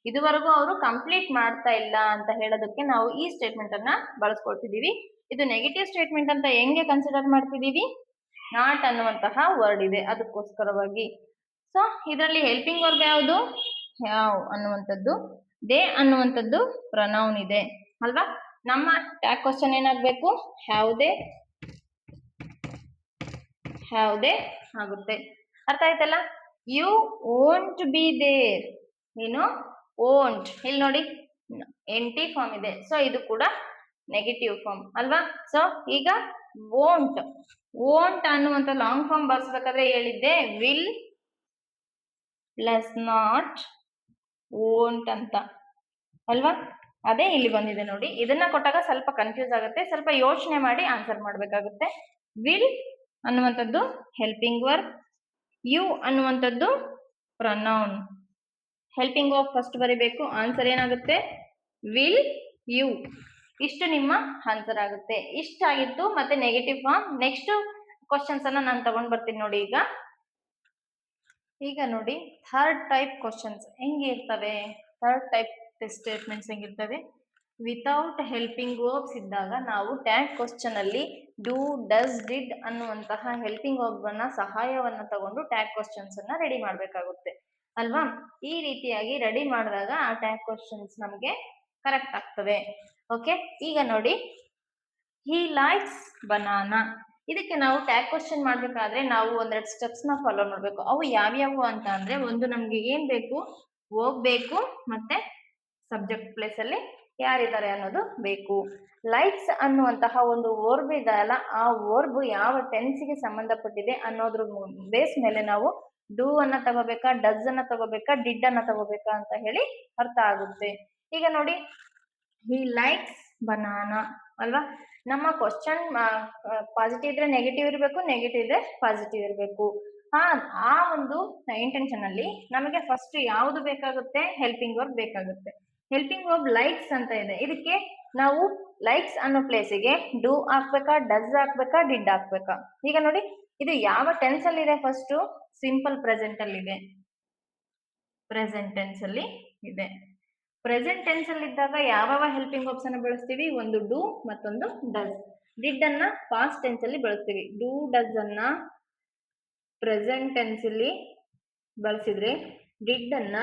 Speaker 1: ಇದುವರೆಗೂ ಅವರು ಕಂಪ್ಲೀಟ್ ಮಾಡ್ತಾ ಇಲ್ಲ ಅಂತ ಹೇಳೋದಕ್ಕೆ ನಾವು ಈ ಸ್ಟೇಟ್ಮೆಂಟ್ ಅನ್ನ ಬಳಸ್ಕೊಳ್ತಿದೀವಿ. ಇದು ನೆಗೆಟಿವ್ ಸ್ಟೇಟ್ಮೆಂಟ್ ಅಂತ ಹೆಂಗೆ ಕನ್ಸಿಡರ್ ಮಾಡ್ತಿದೀವಿ, ನಾಟ್ ಅನ್ನುವಂತಹ ವರ್ಡ್ ಇದೆ ಅದಕ್ಕೋಸ್ಕರವಾಗಿ. ಸೊ ಇದರಲ್ಲಿ ಹೆಲ್ಪಿಂಗ್ ವರ್ಬ್ ಯಾವುದು, ಹ್ಯಾವ್ ಅನ್ನುವಂಥದ್ದು, ದೇ ಅನ್ನುವಂಥದ್ದು ಪ್ರನೌನ್ ಇದೆ ಅಲ್ವಾ. ನಮ್ಮ ಟ್ಯಾಗ್ ಕ್ವಶನ್ ಏನಾಗಬೇಕು, ಹ್ಯಾವ್ ದೇ ಆಗುತ್ತೆ. ಅರ್ಥ ಆಯ್ತಲ್ಲ. ಯು ವೋಂಟ್ ಬಿ ದೇರ್, ಏನು ವೋಂಟ್, ಇಲ್ಲಿ ನೋಡಿ ಎಂಟಿ ಫಾರ್ಮ್ ಇದೆ, ಸೊ ಇದು ಕೂಡ ನೆಗೆಟಿವ್ ಫಾರ್ಮ್ ಅಲ್ವಾ. ಸೊ ಈಗ ವೋಂಟ್ ಅನ್ನುವಂತ ಲಾಂಗ್ ಫಾರ್ಮ್ ಬರ್ಸ್ಬೇಕಾದ್ರೆ ಹೇಳಿದ್ದೆ ವಿಲ್ ಪ್ಲಸ್ ನಾಟ್ ವೋಂಟ್ ಅಂತ ಅಲ್ವಾ. ಅದೇ ಇಲ್ಲಿ ಬಂದಿದೆ ನೋಡಿ. ಇದನ್ನ ಕೊಟ್ಟಾಗ ಸ್ವಲ್ಪ ಕನ್ಫ್ಯೂಸ್ ಆಗುತ್ತೆ, ಸ್ವಲ್ಪ ಯೋಚನೆ ಮಾಡಿ ಆನ್ಸರ್ ಮಾಡ್ಬೇಕಾಗುತ್ತೆ. ವಿಲ್ ಅನ್ನುವಂಥದ್ದು ಹೆಲ್ಪಿಂಗ್ ವರ್ಬ್, ಯು ಅನ್ನುವಂಥದ್ದು ಪ್ರನೌನ್. ಹೆಲ್ಪಿಂಗ್ ವರ್ಬ್ ಫಸ್ಟ್ ಬರಿಬೇಕು, ಆನ್ಸರ್ ಏನಾಗುತ್ತೆ ವಿಲ್ ಯು. ಇಷ್ಟು ನಿಮ್ಮ ಆನ್ಸರ್ ಆಗುತ್ತೆ. ಇಷ್ಟಾಗಿತ್ತು ಮತ್ತೆ ನೆಗೆಟಿವ್ ಫಾರ್ಮ್. ನೆಕ್ಸ್ಟ್ ಕ್ವಶನ್ಸ್ ಅನ್ನ ನಾನು ತಗೊಂಡ್ ಬರ್ತೀನಿ ನೋಡಿ. ಈಗ ನೋಡಿ ಥರ್ಡ್ ಟೈಪ್ ಕ್ವಶನ್ಸ್ ಹೆಂಗಿರ್ತವೆ, ಥರ್ಡ್ ಟೈಪ್ ಸ್ಟೇಟ್ಮೆಂಟ್ಸ್ ಹೆಂಗಿರ್ತವೆ, ವಿತೌಟ್ ಹೆಲ್ಪಿಂಗ್ ವರ್ಬ್ಸ್ ಇದ್ದಾಗ ನಾವು ಟ್ಯಾಗ್ ಕ್ವಶನ್ ಅಲ್ಲಿ ಡೂ, ಡಸ್, ಡಿಡ್ ಅನ್ನುವಂತಹ ಹೆಲ್ಪಿಂಗ್ ವರ್ಬ್ ಅನ್ನ ಸಹಾಯವನ್ನ ತಗೊಂಡು ಟ್ಯಾಗ್ ಕ್ವಶನ್ಸ್ ಅನ್ನ ರೆಡಿ ಮಾಡ್ಬೇಕಾಗುತ್ತೆ ಅಲ್ವಾ. ಈ ರೀತಿಯಾಗಿ ರೆಡಿ ಮಾಡಿದಾಗ ಆ ಟ್ಯಾಗ್ ಕ್ವಶನ್ಸ್ ನಮಗೆ ಕರೆಕ್ಟ್ ಆಗ್ತವೆ. ಓಕೆ, ಈಗ ನೋಡಿ ಹಿ ಲೈಕ್ಸ್ ಬನಾನಾ. ಇದಕ್ಕೆ ನಾವು ಟ್ಯಾಗ್ ಕ್ವಶನ್ ಮಾಡ್ಬೇಕಾದ್ರೆ ನಾವು ಒಂದೆರಡು ಸ್ಟೆಪ್ಸ್ ನ ಫಾಲೋ ಮಾಡ್ಬೇಕು. ಅವು ಯಾವ್ಯಾವು ಅಂತ ಅಂದ್ರೆ, ಒಂದು ನಮ್ಗೆ ಏನ್ ಬೇಕು, ವರ್ಬ್ ಬೇಕು, ಮತ್ತೆ ಸಬ್ಜೆಕ್ಟ್ ಪ್ಲೇಸ್ ಅಲ್ಲಿ ಯಾರಿದ್ದಾರೆ ಅನ್ನೋದು ಬೇಕು. ಲೈಕ್ಸ್ ಅನ್ನುವಂತಹ ಒಂದು ವರ್ಬ್ ಇದೆಯಲ್ಲ, ಆ ವರ್ಬ್ ಯಾವ ಟೆನ್ಸ್ಗೆ ಸಂಬಂಧಪಟ್ಟಿದೆ ಅನ್ನೋದ್ರ ಬೇಸ್ ಮೇಲೆ ನಾವು ಡೂ ಅನ್ನ ತಗೋಬೇಕಾ, ಡಸ್ ಅನ್ನ ತಗೋಬೇಕಾ, ಡಿಡ್ ಅನ್ನ ತಗೋಬೇಕಾ ಅಂತ ಹೇಳಿ ಅರ್ಥ ಆಗುತ್ತೆ. ಈಗ ನೋಡಿ ಹಿ ಲೈಕ್ಸ್ ಬನಾನಾ ಅಲ್ವಾ. ನಮ್ಮ ಕ್ವಶನ್ ಪಾಸಿಟಿವ್ ಇದ್ರೆ ನೆಗೆಟಿವ್ ಇರಬೇಕು, ನೆಗೆಟಿವ್ ಇದ್ರೆ ಪಾಸಿಟಿವ್ ಇರಬೇಕು. ಆ ಒಂದು ಇಂಟೆನ್ಷನ್ ಅಲ್ಲಿ ನಮಗೆ ಫಸ್ಟ್ ಯಾವುದು ಬೇಕಾಗುತ್ತೆ, ಹೆಲ್ಪಿಂಗ್ ವರ್ಬ್ ಬೇಕಾಗುತ್ತೆ. ಹೆಲ್ಪಿಂಗ್ ವರ್ಬ್ ಲೈಕ್ಸ್ ಅಂತ ಇದೆ, ಇದಕ್ಕೆ ನಾವು ಲೈಕ್ಸ್ ಅನ್ನೋ ಪ್ಲೇಸಿಗೆ ಡೂ ಹಾಕ್ಬೇಕಾ, ಡಸ್ ಹಾಕ್ಬೇಕಾ, ಡಿಡ್ ಹಾಕ್ಬೇಕಾ. ಈಗ ನೋಡಿ ಇದು ಯಾವ ಟೆನ್ಸ್ ಅಲ್ಲಿ ಇದೆ, ಫಸ್ಟ್ ಸಿಂಪಲ್ ಪ್ರೆಸೆಂಟ್ ಅಲ್ಲಿ ಇದೆ, ಪ್ರೆಸೆಂಟ್ ಟೆನ್ಸ್ ಅಲ್ಲಿ ಇದೆ. ಪ್ರೆಸೆಂಟ್ ಟೆನ್ಸ್ ಅಲ್ಲಿ ಇದ್ದಾಗ ಯಾವ ಹೆಲ್ಪಿಂಗ್ ವರ್ಬ್ಸ್ ಅನ್ನ ಬಳಸ್ತೀವಿ, ಒಂದು ಡೂ ಮತ್ತೊಂದು ಡಸ್. ಡಿಡ್ ಅನ್ನ ಪಾಸ್ಟ್ ಟೆನ್ಸ್ ಅಲ್ಲಿ ಬಳಸ್ತೀವಿ. ಡೂ ಡಸ್ ಅನ್ನ ಪ್ರೆಸೆಂಟ್ ಟೆನ್ಸ್ ಅಲ್ಲಿ ಬಳಸಿದ್ರೆ ಡಿಡ್ ಅನ್ನ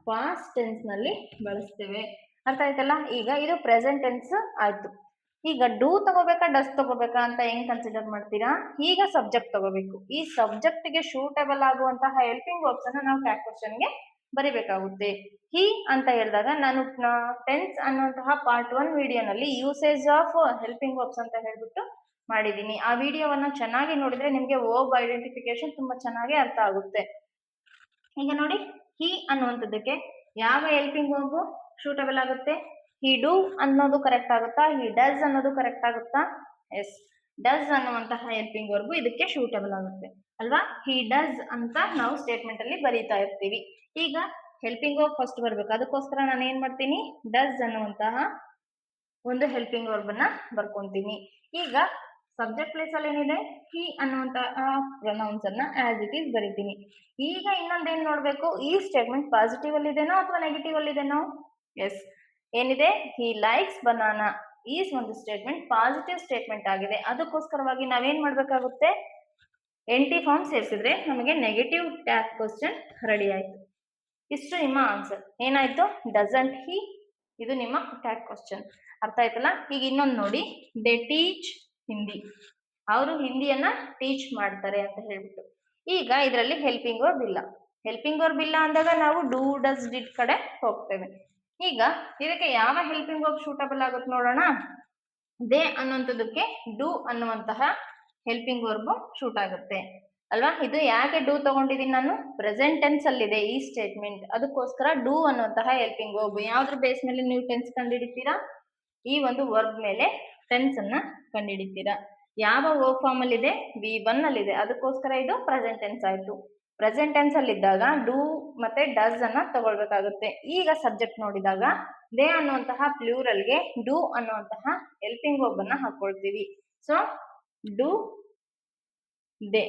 Speaker 1: ಪಾಸ್ಟ್ ಟೆನ್ಸ್ ನಲ್ಲಿ ಬಳಸ್ತೇವೆ. ಅರ್ಥ ಆಯ್ತಲ್ಲ. ಈಗ ಇದು ಪ್ರೆಸೆಂಟ್ ಟೆನ್ಸ್ ಆಯ್ತು. ಈಗ ಡೂ ತಗೋಬೇಕಾ, ಡಸ್ ತಗೋಬೇಕಾ ಅಂತ ಹೆಂಗ್ ಕನ್ಸಿಡರ್ ಮಾಡ್ತೀರಾ, ಈಗ ಸಬ್ಜೆಕ್ಟ್ ತಗೋಬೇಕು. ಈ ಸಬ್ಜೆಕ್ಟ್ ಗೆ ಶೂಟಬಲ್ ಆಗುವಂತಹ ಹೆಲ್ಪಿಂಗ್ ವರ್ಬ್ಸ್ ಅನ್ನ ನಾವು ಟ್ಯಾಗ್ ಕ್ವಶನ್ ಗೆ ಬರಿಬೇಕಾಗುತ್ತೆ. ಹಿ ಅಂತ ಹೇಳಿದಾಗ ನಾನು ಟೆನ್ಸ್ ಅನ್ನುವಂತಹ ಪಾರ್ಟ್ 1 ವಿಡಿಯೋನಲ್ಲಿ ಯೂಸೇಜ್ ಆಫ್ ಹೆಲ್ಪಿಂಗ್ ವರ್ಬ್ಸ್ ಅಂತ ಹೇಳ್ಬಿಟ್ಟು ಮಾಡಿದ್ದೀನಿ. ಆ ವಿಡಿಯೋವನ್ನ ಚೆನ್ನಾಗಿ ನೋಡಿದ್ರೆ ನಿಮ್ಗೆ ವರ್ಬ್ ಐಡೆಂಟಿಫಿಕೇಶನ್ ತುಂಬಾ ಚೆನ್ನಾಗಿ ಅರ್ಥ ಆಗುತ್ತೆ. ಈಗ ನೋಡಿ ಹಿ ಅನ್ನುವಂಥದ್ದಕ್ಕೆ ಯಾವ ಹೆಲ್ಪಿಂಗ್ ವರ್ಬ್ ಶೂಟಬಲ್ ಆಗುತ್ತೆ, ಹಿ ಡೂ ಅನ್ನೋದು ಕರೆಕ್ಟ್ ಆಗುತ್ತಾ, ಹಿ ಡಸ್ ಅನ್ನೋದು ಕರೆಕ್ಟ್ ಆಗುತ್ತಾ, ಎಸ್, ಡಸ್ ಅನ್ನುವಂತಹ ಹೆಲ್ಪಿಂಗ್ ವರ್ಬ್ ಇದಕ್ಕೆ ಶೂಟಬಲ್ ಆಗುತ್ತೆ ಅಲ್ವಾ. ಹಿ ಡಸ್ ಅಂತ ನಾವು ಸ್ಟೇಟ್ಮೆಂಟ್ ಅಲ್ಲಿ ಬರೀತಾ ಇರ್ತೀವಿ. ಈಗ ಹೆಲ್ಪಿಂಗ್ ವರ್ಬ್ ಫಸ್ಟ್ ಬರ್ಬೇಕು, ಅದಕ್ಕೋಸ್ಕರ ನಾನು ಏನ್ ಮಾಡ್ತೀನಿ, ಡಸ್ ಅನ್ನುವಂತಹ ಒಂದು ಹೆಲ್ಪಿಂಗ್ ವರ್ಬ್ ಅನ್ನ ಬರ್ಕೊಂತೀನಿ. ಈಗ ಸಬ್ಜೆಕ್ಟ್ ಪ್ಲೇಸ್ ಅಲ್ಲಿ ಏನಿದೆ, ಹಿ ಅನ್ನುವಂತಹ ಪ್ರೊನೌನ್ಸ್ ಅನ್ನ ಆಸ್ ಇಟ್ ಈಸ್ ಬರೀತೀನಿ. ಈಗ ಇನ್ನೊಂದೇನ್ ನೋಡ್ಬೇಕು, ಈ ಸ್ಟೇಟ್ಮೆಂಟ್ ಪಾಸಿಟಿವ್ ಅಲ್ಲಿ ಇದೆನೋ ಅಥವಾ ನೆಗೆಟಿವ್ ಅಲ್ಲಿ ಇದೆನೋ. ಎಸ್, ಏನಿದೆ, ಹಿ ಲೈಕ್ಸ್ ಬನಾನಾ ಈ ಒಂದು ಸ್ಟೇಟ್ಮೆಂಟ್ ಪಾಸಿಟಿವ್ ಸ್ಟೇಟ್ಮೆಂಟ್ ಆಗಿದೆ. ಅದಕ್ಕೋಸ್ಕರವಾಗಿ ನಾವೇನ್ ಮಾಡ್ಬೇಕಾಗುತ್ತೆ, ಎಂಟಿ ಫಾರ್ಮ್ ಸೇರಿಸಿದ್ರೆ ನಮಗೆ ನೆಗೆಟಿವ್ ಟ್ಯಾಗ್ ಕ್ವಶನ್ ರೆಡಿ ಆಯ್ತು. ಇಷ್ಟು ನಿಮ್ಮ ಆನ್ಸರ್. ಏನಾಯ್ತು, ಡಸಂಟ್ ಹಿ, ಇದು ನಿಮ್ಮ ಟ್ಯಾಗ್ ಕ್ವಶನ್. ಅರ್ಥ ಆಯ್ತಲ್ಲ. ಈಗ ಇನ್ನೊಂದು ನೋಡಿ, ದೇ ಟೀಚ್ ಹಿಂದಿ. ಅವರು ಹಿಂದಿಯನ್ನ ಟೀಚ್ ಮಾಡ್ತಾರೆ ಅಂತ ಹೇಳ್ಬಿಟ್ಟು. ಈಗ ಇದರಲ್ಲಿ ಹೆಲ್ಪಿಂಗ್ ವರ್ಬ್ ಇಲ್ಲ. ಹೆಲ್ಪಿಂಗ್ ವರ್ಬ್ ಇಲ್ಲ ಅಂದಾಗ ನಾವು ಡೂ ಡಸ್ ಡಿಡ್ ಕಡೆ ಹೋಗ್ತೇವೆ. ಈಗ ಇದಕ್ಕೆ ಯಾವ ಹೆಲ್ಪಿಂಗ್ ವರ್ಬ್ ಸೂಟಬಲ್ ಆಗುತ್ತೆ ನೋಡೋಣ. ದೇ ಅನ್ನುವಂಥದ್ದಕ್ಕೆ ಡೂ ಅನ್ನುವಂತಹ ಹೆಲ್ಪಿಂಗ್ ವರ್ಬ್ ಶೂಟ್ ಆಗುತ್ತೆ ಅಲ್ವಾ. ಇದು ಯಾಕೆ ಡೂ ತಗೊಂಡಿದ್ದೀನಿ ನಾನು, ಪ್ರೆಸೆಂಟ್ ಟೆನ್ಸ್ ಅಲ್ಲಿದೆ ಈ ಸ್ಟೇಟ್ಮೆಂಟ್, ಅದಕ್ಕೋಸ್ಕರ ಡೂ ಅನ್ನುವಂತಹ ಹೆಲ್ಪಿಂಗ್ ವರ್ಬ್. ಯಾವ್ದ್ರ ಬೇಸ್ ಮೇಲೆ ನೀವು ಟೆನ್ಸ್ ಕಂಡುಹಿಡಿತೀರಾ, ಈ ಒಂದು ವರ್ಬ್ ಮೇಲೆ ಟೆನ್ಸ್ ಅನ್ನ ಕಂಡುಹಿಡಿತೀರಾ. ಯಾವ ವರ್ಬ್ ಫಾರ್ಮ್ ಅಲ್ಲಿ ಇದೆ, V1 ಅಲ್ಲಿ ಇದೆ, ಅದಕ್ಕೋಸ್ಕರ ಇದು ಪ್ರೆಸೆಂಟ್ ಟೆನ್ಸ್ ಆಯ್ತು. ಪ್ರೆಸೆಂಟ್ ಟೆನ್ಸ್ ಅಲ್ಲಿ ಇದ್ದಾಗ ಡೂ ಮತ್ತೆ ಡಸ್ ಅನ್ನ ತಗೊಳ್ಬೇಕಾಗುತ್ತೆ. ಈಗ ಸಬ್ಜೆಕ್ಟ್ ನೋಡಿದಾಗ ದೇ ಅನ್ನುವಂತಹ ಪ್ಲೂರಲ್ಗೆ ಡೂ ಅನ್ನುವಂತಹ ಹೆಲ್ಪಿಂಗ್ ವರ್ಬ್ ಅನ್ನ ಹಾಕೊಳ್ತೀವಿ. ಸೊ ಡೂ ದೇ,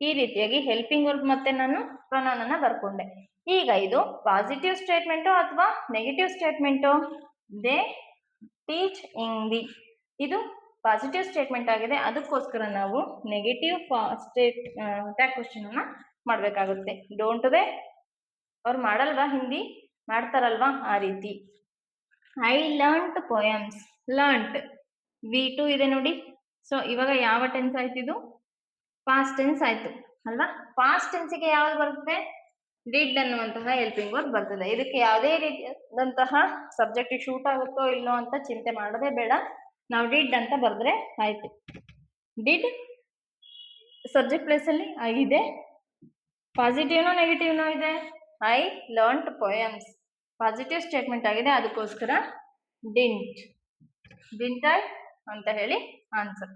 Speaker 1: ಈ ರೀತಿಯಾಗಿ ಹೆಲ್ಪಿಂಗ್ ವರ್ಬ್ ಮತ್ತೆ ನಾನು ಪ್ರೊನೌನ್ ಅನ್ನ ಬರ್ಕೊಂಡೆ. ಈಗ ಇದು ಪಾಸಿಟಿವ್ ಸ್ಟೇಟ್ಮೆಂಟು ಅಥವಾ negative statement, they teach Hindi, ಇದು ಪಾಸಿಟಿವ್ ಸ್ಟೇಟ್ಮೆಂಟ್ ಆಗಿದೆ, ಅದಕ್ಕೋಸ್ಕರ ನಾವು ನೆಗೆಟಿವ್ ಟ್ಯಾಗ್ ಕ್ವಶನ್ ಅನ್ನ ಮಾಡ್ಬೇಕಾಗುತ್ತೆ. ಡೋಂಟ್ ದೇ, ಅವ್ರು ಮಾಡಲ್ವಾ ಹಿಂದಿ, ಮಾಡ್ತಾರಲ್ವಾ, ಆ ರೀತಿ. I learnt poems, learnt V2 ಇದೆ ನೋಡಿ. ಸೊ ಇವಾಗ ಯಾವ ಟೆನ್ಸ್ ಆಯ್ತು, ಇದು ಪಾಸ್ಟ್ ಟೆನ್ಸ್ ಆಯ್ತು ಅಲ್ವಾ. ಪಾಸ್ಟ್ ಟೆನ್ಸ್ಗೆ ಯಾವ್ದು ಬರುತ್ತೆ, ಡಿಡ್ ಅನ್ನುವಂತಹ ಹೆಲ್ಪಿಂಗ್ ವರ್ಬ್ ಬರ್ತದೆ. ಇದಕ್ಕೆ ಯಾವುದೇ ರೀತಿಯಾದಂತಹ ಸಬ್ಜೆಕ್ಟ್ ಶೂಟ್ ಆಗುತ್ತೋ ಇಲ್ಲೋ ಅಂತ ಚಿಂತೆ ಮಾಡೋದೇ ಬೇಡ, ನಾವು ಡಿಡ್ ಅಂತ ಬರೆದ್ರೆ ಆಯ್ತು. ಡಿಡ್ ಸಬ್ಜೆಕ್ಟ್ ಪ್ಲೇಸ್ ಅಲ್ಲಿ ಐ ಇದೆ, ಪಾಸಿಟಿವ್ನೋ ನೆಗೆಟಿವ್ನೋ ಇದೆ, I learnt poems positive statement ಆಗಿದೆ, ಅದಕ್ಕೋಸ್ಕರ ಡಿಂಟ್ ಐ ಅಂತ ಹೇಳಿ answer.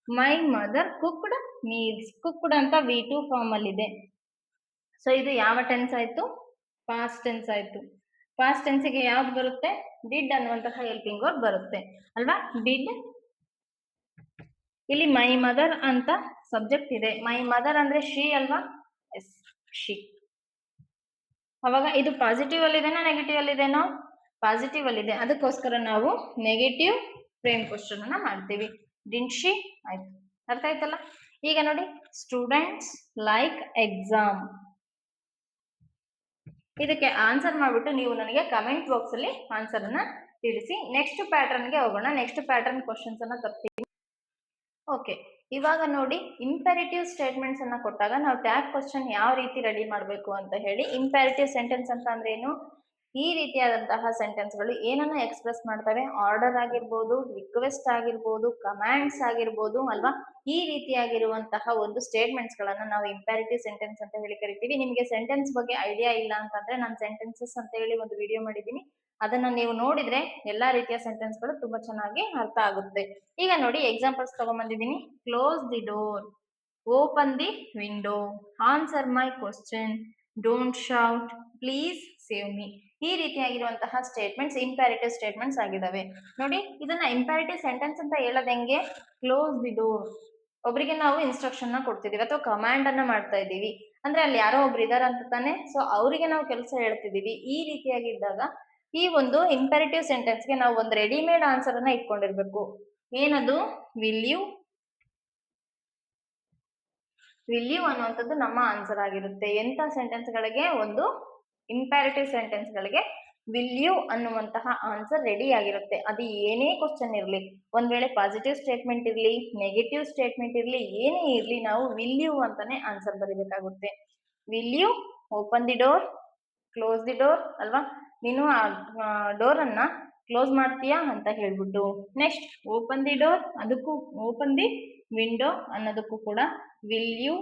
Speaker 1: My mother cooked meals, cooked ಅಂತ V2 ಫಾರ್ಮ್ ಅಲ್ಲಿ ಇದೆ. ಸೊ ಇದು ಯಾವ ಟೆನ್ಸ್ ಆಯ್ತು, ಪಾಸ್ಟ್ ಟೆನ್ಸ್ ಆಯ್ತು. ಪಾಸ್ಟ್ ಟೆನ್ಸ್ಗೆ ಯಾವ್ದು ಬರುತ್ತೆ, ಡಿಡ್ ಅನ್ನುವಂತಹ ಹೆಲ್ಪಿಂಗ್ ವರ್ಬ್ ಬರುತ್ತೆ ಅಲ್ವಾ. ಡಿಡ್, ಇಲ್ಲಿ ಮೈ ಮದರ್ ಅಂತ ಸಬ್ಜೆಕ್ಟ್ ಇದೆ, ಮೈ ಮದರ್ ಅಂದ್ರೆ ಶಿ ಅಲ್ವಾ, ಎಸ್ ಶಿ. ಅವಾಗ ಇದು ಪಾಸಿಟಿವ್ ಅಲ್ಲಿ ಇದೆನೋ ನೆಗೆಟಿವ್ ಅಲ್ಲಿ ಇದೆನೋ, ಪಾಸಿಟಿವ್ ಅಲ್ಲಿ ಇದೆ, ಅದಕ್ಕೋಸ್ಕರ ನಾವು ನೆಗೆಟಿವ್ ಫ್ರೇಮ್ ಕ್ವಶನ್ ಅನ್ನ ಮಾಡ್ತೀವಿ. ಡಿಂಟ್ ಶಿ ಆಯ್ತು, ಅರ್ಥ ಆಯ್ತಲ್ಲ. ಈಗ ನೋಡಿ, ಸ್ಟೂಡೆಂಟ್ಸ್ ಲೈಕ್ ಎಕ್ಸಾಮ್, ಇದಕ್ಕೆ ಆನ್ಸರ್ ಮಾಡ್ಬಿಟ್ಟು ನೀವು ನನಗೆ ಕಮೆಂಟ್ ಬಾಕ್ಸ್ ಅಲ್ಲಿ ಆನ್ಸರ್ ಅನ್ನ ತಿಳಿಸಿ. ನೆಕ್ಸ್ಟ್ ಪ್ಯಾಟರ್ನ್ ಗೆ ಹೋಗೋಣ. ನೆಕ್ಸ್ಟ್ ಪ್ಯಾಟರ್ನ್ ಕ್ವಶನ್ಸ್ ಅನ್ನ ತರ್ತೀನಿ. ಓಕೆ, ಇವಾಗ ನೋಡಿ, ಇಂಪೆರಿಟಿವ್ ಸ್ಟೇಟ್ಮೆಂಟ್ಸ್ ಅನ್ನ ಕೊಟ್ಟಾಗ ನಾವು ಟ್ಯಾಗ್ ಕ್ವಶನ್ ಯಾವ ರೀತಿ ರೆಡಿ ಮಾಡಬೇಕು ಅಂತ ಹೇಳಿ. ಇಂಪೆರಿಟಿವ್ ಸೆಂಟೆನ್ಸ್ ಅಂತ ಅಂದ್ರೆ ಏನು, ಈ ರೀತಿಯಾದಂತಹ ಸೆಂಟೆನ್ಸ್ಗಳು ಏನನ್ನ ಎಕ್ಸ್ಪ್ರೆಸ್ ಮಾಡ್ತವೆ, ಆರ್ಡರ್ ಆಗಿರ್ಬೋದು, ರಿಕ್ವೆಸ್ಟ್ ಆಗಿರ್ಬೋದು, ಕಮ್ಯಾಂಡ್ಸ್ ಆಗಿರ್ಬೋದು ಅಲ್ವಾ. ಈ ರೀತಿಯಾಗಿರುವಂತಹ ಒಂದು ಸ್ಟೇಟ್ಮೆಂಟ್ಸ್ ಗಳನ್ನ ನಾವು ಇಂಪೆರಿಟಿವ್ ಸೆಂಟೆನ್ಸ್ ಅಂತ ಹೇಳಿ ಕರಿತೀವಿ. ನಿಮಗೆ ಸೆಂಟೆನ್ಸ್ ಬಗ್ಗೆ ಐಡಿಯಾ ಇಲ್ಲ ಅಂತಂದ್ರೆ ನಾನು ಸೆಂಟೆನ್ಸಸ್ ಅಂತ ಹೇಳಿ ಒಂದು ವಿಡಿಯೋ ಮಾಡಿದ್ದೀನಿ, ಅದನ್ನ ನೀವು ನೋಡಿದ್ರೆ ಎಲ್ಲಾ ರೀತಿಯ ಸೆಂಟೆನ್ಸ್ ಗಳು ತುಂಬಾ ಚೆನ್ನಾಗಿ ಅರ್ಥ ಆಗುತ್ತೆ. ಈಗ ನೋಡಿ, ಎಕ್ಸಾಂಪಲ್ಸ್ ತಗೊಂಡ್ಬಂದಿದ್ದೀನಿ. Close the door, open the window, answer my question, don't shout, please save me. ಈ ರೀತಿಯಾಗಿರುವಂತಹ ಸ್ಟೇಟ್ಮೆಂಟ್ಸ್ ಇಂಪೆರಿಟಿವ್ ಸ್ಟೇಟ್ಮೆಂಟ್ಸ್ ಆಗಿದಾವೆ. ನೋಡಿ, ಇದನ್ನ ಇಂಪೆರಿಟಿವ್ ಸೆಂಟೆನ್ಸ್ ಅಂತ ಹೇಳೋದ್ ಹೆಂಗೆ, ಕ್ಲೋಸ್ ದಿ ಡೋರ್, ಒಬ್ರಿಗೆ ನಾವು ಇನ್ಸ್ಟ್ರಕ್ಷನ್ ನ ಕೊಡ್ತಿದೀವಿ ಅಥವಾ ಕಮಾಂಡ್ ಅನ್ನ ಮಾಡ್ತಾ ಇದ್ದೀವಿ ಅಂದ್ರೆ ಅಲ್ಲಿ ಯಾರೋ ಒಬ್ರು ಇದಾರ ಅಂತ ತಾನೆ, ಸೊ ಅವರಿಗೆ ನಾವು ಕೆಲಸ ಹೇಳ್ತಿದೀವಿ. ಈ ರೀತಿಯಾಗಿದ್ದಾಗ ಈ ಒಂದು ಇಂಪೆರಿಟಿವ್ ಸೆಂಟೆನ್ಸ್ಗೆ ನಾವು ಒಂದು ರೆಡಿಮೇಡ್ ಆನ್ಸರ್ ಅನ್ನ ಇಟ್ಕೊಂಡಿರ್ಬೇಕು. ಏನದು, ವಿಲ್ ಯು. ವಿಲ್ ಯು ಅನ್ನುವಂಥದ್ದು ನಮ್ಮ ಆನ್ಸರ್ ಆಗಿರುತ್ತೆ. ಎಂತ ಸೆಂಟೆನ್ಸ್ ಗಳಿಗೆ, ಒಂದು ಇಂಪೆರಿಟಿವ್ ಸೆಂಟೆನ್ಸ್ ಗಳಿಗೆ ವಿಲ್ ಯು ಅನ್ನುವಂತಹ ಆನ್ಸರ್ ರೆಡಿ ಆಗಿರುತ್ತೆ. ಅದು ಏನೇ ಕ್ವಶನ್ ಇರ್ಲಿ, ಒಂದ್ ವೇಳೆ ಪಾಸಿಟಿವ್ ಸ್ಟೇಟ್ಮೆಂಟ್ ಇರ್ಲಿ, ನೆಗೆಟಿವ್ ಸ್ಟೇಟ್ಮೆಂಟ್ ಇರ್ಲಿ, ಏನೇ ಇರ್ಲಿ, ನಾವು ವಿಲ್ ಯು ಅಂತಾನೆ ಆನ್ಸರ್ ಬರೀಬೇಕಾಗುತ್ತೆ. Will you open the door, close the door ಅಲ್ವಾ. ನೀನು ಆ ಡೋರ್ ಅನ್ನ ಕ್ಲೋಸ್ ಮಾಡ್ತೀಯಾ ಅಂತ ಹೇಳ್ಬಿಟ್ಟು. ನೆಕ್ಸ್ಟ್ ಓಪನ್ ದಿ ಡೋರ್, ಅದಕ್ಕೂ ಓಪನ್ ದಿ ವಿಂಡೋ ಅನ್ನೋದಕ್ಕೂ ಕೂಡ ವಿಲ್ ಯು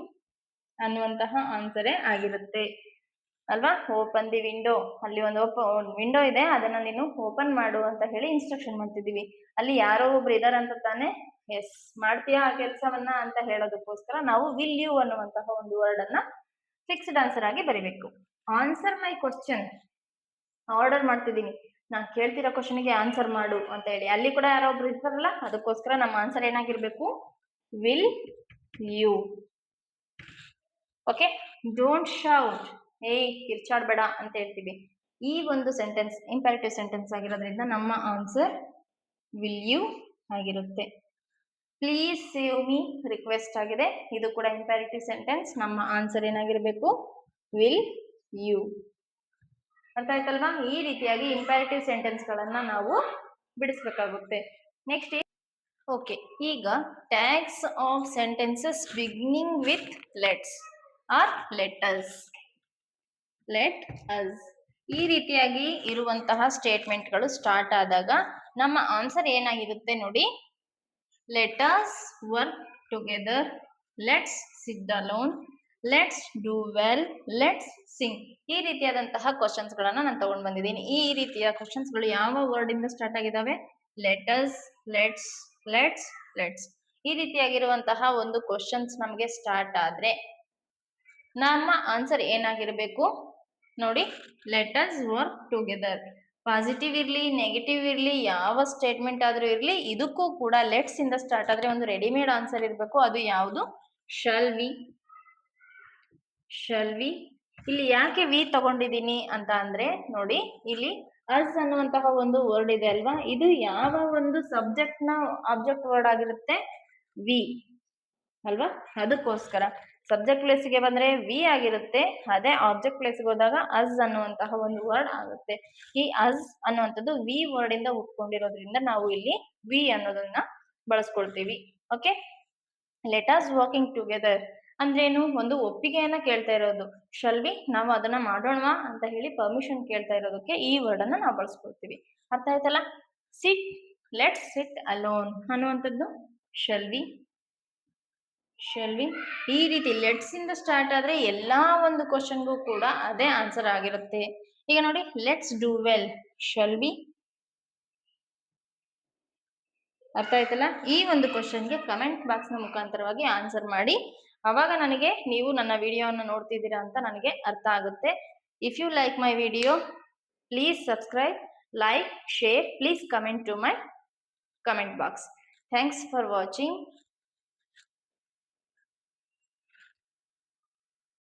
Speaker 1: ಅನ್ನುವಂತಹ ಆನ್ಸರೇ ಆಗಿರುತ್ತೆ ಅಲ್ವಾ. ಓಪನ್ ದಿ ವಿಂಡೋ, ಅಲ್ಲಿ ಒಂದು ವಿಂಡೋ ಇದೆ, ಅದನ್ನ ನೀನು ಓಪನ್ ಮಾಡು ಅಂತ ಹೇಳಿ ಇನ್ಸ್ಟ್ರಕ್ಷನ್ ಮಾಡ್ತಿದೀವಿ. ಅಲ್ಲಿ ಯಾರೋ ಒಬ್ರು ಇದಾರ ಅಂತ ತಾನೆ, ಎಸ್ ಮಾಡ್ತೀಯಾ ಆ ಕೆಲಸವನ್ನ ಅಂತ ಹೇಳೋದಕ್ಕೋಸ್ಕರ ನಾವು ವಿಲ್ ಯು ಅನ್ನುವಂತಹ ಒಂದು ವರ್ಡ್ ಅನ್ನ ಫಿಕ್ಸ್ಡ್ ಆನ್ಸರ್ ಆಗಿ ಬರಿಬೇಕು. ಆನ್ಸರ್ ಮೈ ಕ್ವಶನ್, ಆರ್ಡರ್ ಮಾಡ್ತಿದ್ದೀನಿ, ನಾನು ಕೇಳ್ತಿರೋ ಕ್ವಶನ್ಗೆ ಆನ್ಸರ್ ಮಾಡು ಅಂತ ಹೇಳಿ. ಅಲ್ಲಿ ಕೂಡ ಯಾರೋ ಒಬ್ರು ಇರ್ತಾರಲ್ಲ, ಅದಕ್ಕೋಸ್ಕರ ನಮ್ಮ ಆನ್ಸರ್ ಏನಾಗಿರ್ಬೇಕು, will you. Okay, don't shout, ಏಯ್ ಕಿರ್ಚಾಡ್ಬೇಡ ಅಂತ ಹೇಳ್ತೀವಿ. ಈ ಒಂದು ಸೆಂಟೆನ್ಸ್ ಇಂಪೆರಿಟಿವ್ ಸೆಂಟೆನ್ಸ್ ಆಗಿರೋದ್ರಿಂದ ನಮ್ಮ ಆನ್ಸರ್ ವಿಲ್ ಯು ಆಗಿರುತ್ತೆ. ಪ್ಲೀಸ್ ಸೇವ್ ಮೀ ರಿಕ್ವೆಸ್ಟ್ ಆಗಿದೆ, ಇದು ಕೂಡ ಇಂಪೆರಿಟಿವ್ ಸೆಂಟೆನ್ಸ್, ನಮ್ಮ ಆನ್ಸರ್ ಏನಾಗಿರ್ಬೇಕು, ವಿಲ್ ಯು. ಅರ್ಥ ಆಯ್ತಲ್ವಾ. ಈ ರೀತಿಯಾಗಿ ಇಂಪೆರಿಟಿವ್ ಸೆಂಟೆನ್ಸ್ ಗಳನ್ನ ನಾವು ಬಿಡಿಸ್ಬೇಕಾಗುತ್ತೆ. ನೆಕ್ಸ್ಟ್ ಓಕೆ, ಈಗ tags of sentences beginning with let's or letters. Let us ಈ ರೀತಿಯಾಗಿ ಇರುವಂತಹ ಸ್ಟೇಟ್ಮೆಂಟ್ಗಳು ಸ್ಟಾರ್ಟ್ ಆದಾಗ ನಮ್ಮ ಆನ್ಸರ್ ಏನಾಗಿರುತ್ತೆ ನೋಡಿ. Let us work together, let's sit alone, let's do well, let's Singh. ಈ ರೀತಿಯಾದಂತಹ ಕ್ವಶನ್ಸ್ ಗಳನ್ನ ನಾನು ತಗೊಂಡ್ ಬಂದಿದ್ದೀನಿ. ಈ ರೀತಿಯ ಕ್ವಶನ್ಸ್ ಗಳು ಯಾವ ವರ್ಡ್ ಇಂದ ಸ್ಟಾರ್ಟ್ ಆಗಿದಾವೆ? Let us, let's, let's, let's. ಈ ರೀತಿಯಾಗಿರುವಂತಹ ಒಂದು ಕ್ವಶನ್ಸ್ ನಮಗೆ ಸ್ಟಾರ್ಟ್ ಆದ್ರೆ ನಮ್ಮ ಆನ್ಸರ್ ಏನಾಗಿರ್ಬೇಕು ನೋಡಿ. Let us work together. Positive ಇರ್ಲಿ, ನೆಗೆಟಿವ್ ಇರ್ಲಿ, ಯಾವ ಸ್ಟೇಟ್ಮೆಂಟ್ ಆದ್ರೂ ಇರ್ಲಿ, ಇದಕ್ಕೂ ಕೂಡ ಲೆಟ್ಸ್ ಇಂದ ಸ್ಟಾರ್ಟ್ ಆದ್ರೆ ಒಂದು ರೆಡಿಮೇಡ್ ಆನ್ಸರ್ ಇರಬೇಕು. ಅದು ಯಾವುದು? Shall we. Shall we. ಇಲ್ಲಿ ಯಾಕೆ ವಿ ತಗೊಂಡಿದ್ದೀನಿ ಅಂತ ಅಂದ್ರೆ ನೋಡಿ, ಇಲ್ಲಿ ಅಸ್ ಅನ್ನುವಂತಹ ಒಂದು ವರ್ಡ್ ಇದೆ ಅಲ್ವಾ, ಇದು ಯಾವ ಒಂದು ಸಬ್ಜೆಕ್ಟ್ ನ ಆಬ್ಜೆಕ್ಟ್ ವರ್ಡ್ ಆಗಿರುತ್ತೆ? ವಿ ಅಲ್ವಾ. ಅದಕ್ಕೋಸ್ಕರ ಸಬ್ಜೆಕ್ಟ್ ಪ್ಲೇಸ್ಗೆ ಬಂದ್ರೆ ವಿ ಆಗಿರುತ್ತೆ, ಅದೇ ಆಬ್ಜೆಕ್ಟ್ ಪ್ಲೇಸ್ಗೆ ಹೋದಾಗ ಅಸ್ ಅನ್ನುವಂತಹ ಒಂದು ವರ್ಡ್ ಆಗುತ್ತೆ. ಈ ಅಸ್ ಅನ್ನುವಂಥದ್ದು ವಿ ವರ್ಡ್ ಇಂದ ಉಟ್ಕೊಂಡಿರೋದ್ರಿಂದ ನಾವು ಇಲ್ಲಿ ವಿ ಅನ್ನೋದನ್ನ ಬಳಸ್ಕೊಳ್ತೀವಿ. Okay, let us working together ಅಂದ್ರೇನು? ಒಂದು ಒಪ್ಪಿಗೆಯನ್ನ ಕೇಳ್ತಾ ಇರೋದು. ಶಲ್ ವಿ, ನಾವು ಅದನ್ನ ಮಾಡೋಣವಾ ಅಂತ ಹೇಳಿ ಪರ್ಮಿಷನ್ ಕೇಳ್ತಾ ಇರೋದಕ್ಕೆ ಈ ವರ್ಡ್ ಅನ್ನ ನಾವು ಬಳಸ್ಕೊಳ್ತೀವಿ. ಅರ್ಥ ಆಯ್ತಲ್ಲ? ಸಿಟ್, ಲೆಟ್ಸ್ ಸಿಟ್ ಅಲೋನ್ ಅನ್ನುವಂಥದ್ದು ಶಲ್ ವಿ. Shall we. ಈ ರೀತಿ ಲೆಟ್ಸ್ ಇಂದ ಸ್ಟಾರ್ಟ್ ಆದ್ರೆ ಎಲ್ಲಾ ಒಂದು ಕ್ವಶನ್ಗೂ ಕೂಡ ಅದೇ ಆನ್ಸರ್ ಆಗಿರುತ್ತೆ. ಈಗ ನೋಡಿ, let's do well, shall we. ಅರ್ಥ ಆಯ್ತಲ್ಲ? ಈ ಒಂದು ಕ್ವಶನ್ಗೆ ಕಮೆಂಟ್ ಬಾಕ್ಸ್ ನ ಮುಖಾಂತರವಾಗಿ ಆನ್ಸರ್ ಮಾಡಿ. ಅವಾಗ ನನಗೆ ನೀವು ನನ್ನ ವಿಡಿಯೋವನ್ನು ನೋಡ್ತಿದ್ದೀರಾ ಅಂತ ನನಗೆ ಅರ್ಥ ಆಗುತ್ತೆ. If you like my video, please subscribe, like, share, please comment to my comment box. Thanks for watching.